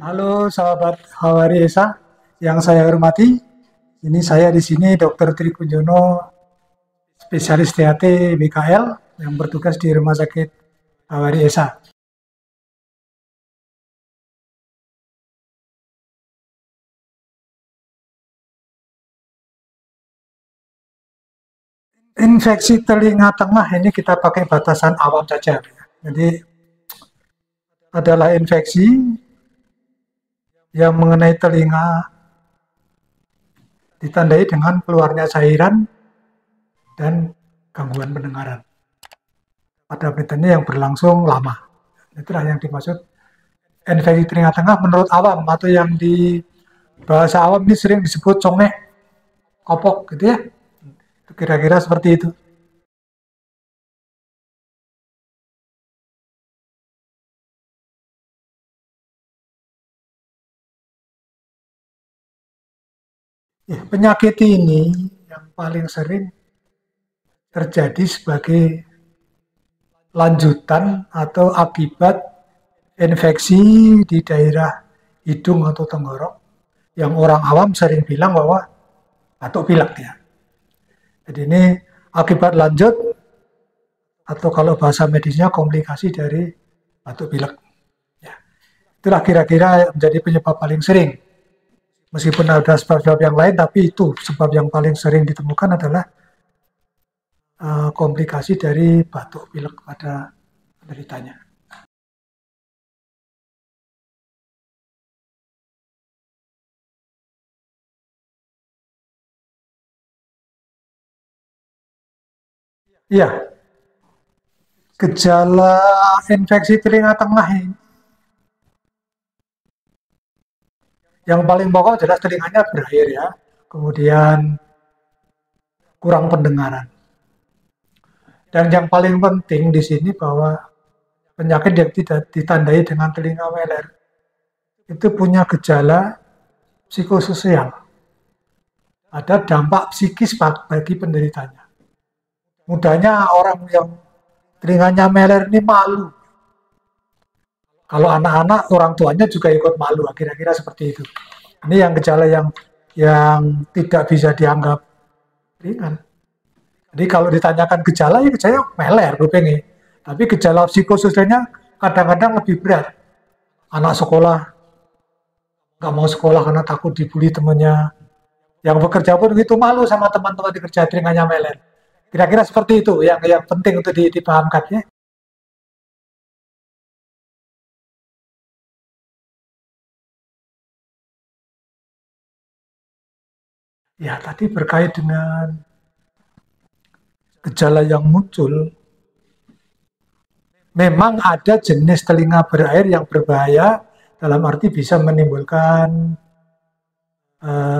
Halo sahabat Hawari Esa yang saya hormati. Ini saya di sini Dr. Tri Kunjono, spesialis THT BKL yang bertugas di Rumah Sakit Hawari Esa. Infeksi telinga tengah ini kita pakai batasan awam saja. Jadi adalah infeksi yang mengenai telinga ditandai dengan keluarnya cairan dan gangguan pendengaran. Pada penelitiannya yang berlangsung lama. Itulah yang dimaksud infeksi telinga tengah menurut awam atau yang di bahasa awam ini sering disebut congek, kopok gitu ya. Kira-kira seperti itu. Ya, penyakit ini yang paling sering terjadi sebagai lanjutan atau akibat infeksi di daerah hidung atau tenggorok yang orang awam sering bilang bahwa batuk pilek ya. Jadi ini akibat lanjut atau kalau bahasa medisnya komplikasi dari batuk pilek. Ya. Itulah kira-kira menjadi penyebab paling sering. Meskipun ada sebab-sebab yang lain, tapi itu sebab yang paling sering ditemukan adalah komplikasi dari batuk pilek pada penderitanya. Iya, gejala infeksi telinga tengah ini yang paling pokok jelas telinganya berair ya, kemudian kurang pendengaran. Dan yang paling penting di sini bahwa penyakit yang tidak ditandai dengan telinga meler itu punya gejala psikososial. Ada dampak psikis bagi penderitanya. Mudahnya orang yang telinganya meler ini malu. Kalau anak-anak orang tuanya juga ikut malu, kira-kira seperti itu. Ini yang gejala yang tidak bisa dianggap ringan. Jadi kalau ditanyakan gejala, ya gejala meler kupingnya. Tapi gejala psikososialnya kadang-kadang lebih berat. Anak sekolah nggak mau sekolah karena takut dibully temannya. Yang bekerja pun itu malu sama teman-teman di kerja telinganya meler. Kira-kira seperti itu yang penting untuk dipahamkan ya. Ya tadi berkait dengan gejala yang muncul, memang ada jenis telinga berair yang berbahaya dalam arti bisa menimbulkan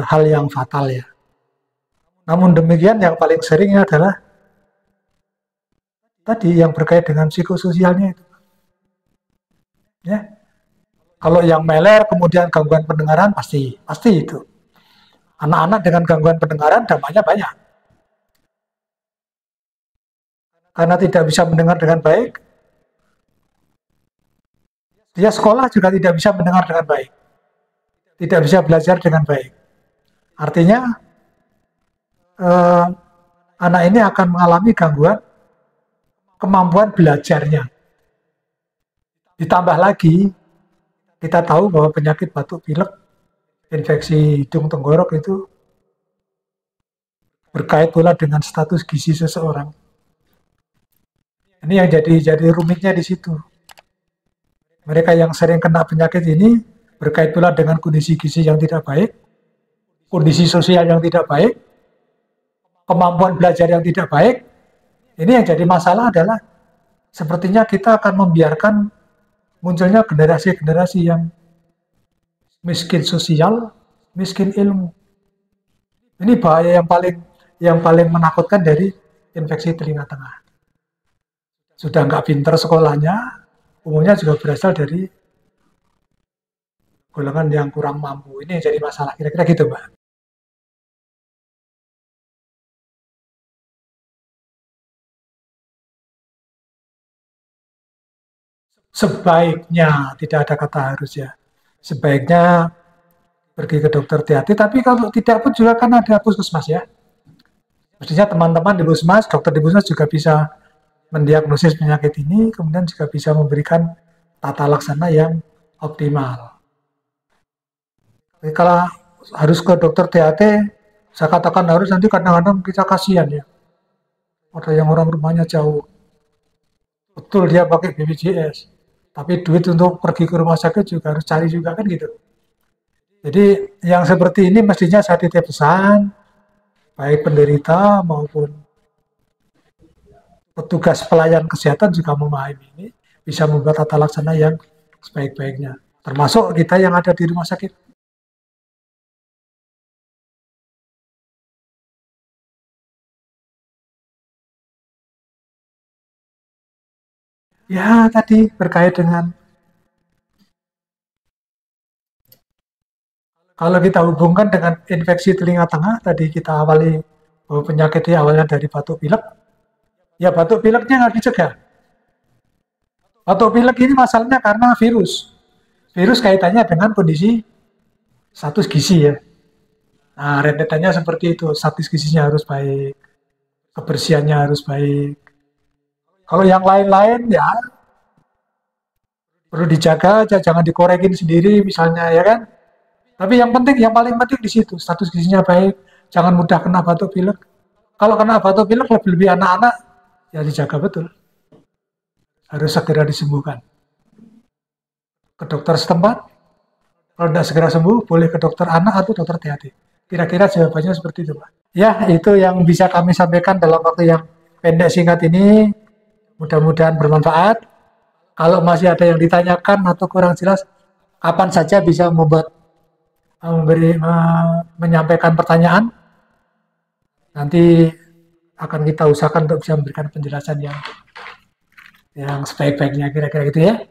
hal yang fatal ya. Namun demikian yang paling sering adalah tadi yang berkait dengan psikososialnya itu. Ya, kalau yang meler kemudian gangguan pendengaran pasti itu. Anak-anak dengan gangguan pendengaran dampaknya banyak. Karena tidak bisa mendengar dengan baik, dia sekolah juga tidak bisa mendengar dengan baik. Tidak bisa belajar dengan baik. Artinya eh, anak ini akan mengalami gangguan kemampuan belajarnya. Ditambah lagi, kita tahu bahwa penyakit batuk pilek, infeksi hidung tenggorok itu berkait pula dengan status gizi seseorang. Ini yang jadi rumitnya di situ. Mereka yang sering kena penyakit ini berkait pula dengan kondisi gizi yang tidak baik, kondisi sosial yang tidak baik, kemampuan belajar yang tidak baik. Ini yang jadi masalah adalah sepertinya kita akan membiarkan munculnya generasi-generasi yang miskin sosial, miskin ilmu. Ini bahaya yang paling menakutkan dari infeksi telinga tengah. Sudah nggak pinter sekolahnya, umumnya juga berasal dari golongan yang kurang mampu. Ini yang jadi masalah. Kira-kira gitu, Mbak. Sebaiknya tidak ada kata harus ya. sebaiknya pergi ke dokter hati-hati. Tapi kalau tidak pun juga kan ada puskesmas ya. Mestinya teman-teman di puskesmas, dokter di puskesmas juga bisa mendiagnosis penyakit ini, kemudian juga bisa memberikan tata laksana yang optimal. Jadi kalau harus ke dokter THT, saya katakan harus, nanti kadang-kadang kita kasihan ya. Ada yang orang rumahnya jauh, betul dia pakai BPJS, tapi duit untuk pergi ke rumah sakit juga harus cari juga kan gitu. Jadi yang seperti ini mestinya saya titip pesan, baik penderita maupun petugas pelayan kesehatan juga memahami ini, bisa membuat tata laksana yang sebaik-baiknya. Termasuk kita yang ada di rumah sakit. Ya, tadi berkait dengan kalau kita hubungkan dengan infeksi telinga tengah, tadi kita awali bahwa penyakit ini awalnya dari batuk pilek, ya batuk pileknya nggak dicegah. Batuk pilek ini masalahnya karena virus. Virus kaitannya dengan kondisi status gizi ya. Nah, rentetannya seperti itu, status gizinya harus baik, kebersihannya harus baik. Kalau yang lain-lain ya perlu dijaga aja, jangan dikorekin sendiri misalnya ya kan. Tapi yang penting, yang paling penting di situ, status gizinya baik, jangan mudah kena batuk pilek. Kalau kena batuk pilek lebih-lebih anak-anak, ya dijaga betul. Harus segera disembuhkan. Ke dokter setempat, kalau tidak segera sembuh, boleh ke dokter anak atau dokter THT. Kira-kira jawabannya seperti itu, Pak. Ya, itu yang bisa kami sampaikan dalam waktu yang pendek singkat ini. Mudah-mudahan bermanfaat. Kalau masih ada yang ditanyakan atau kurang jelas, kapan saja bisa menyampaikan pertanyaan. Nanti akan kita usahakan untuk bisa memberikan penjelasan yang sebaik-baiknya, kira-kira gitu ya.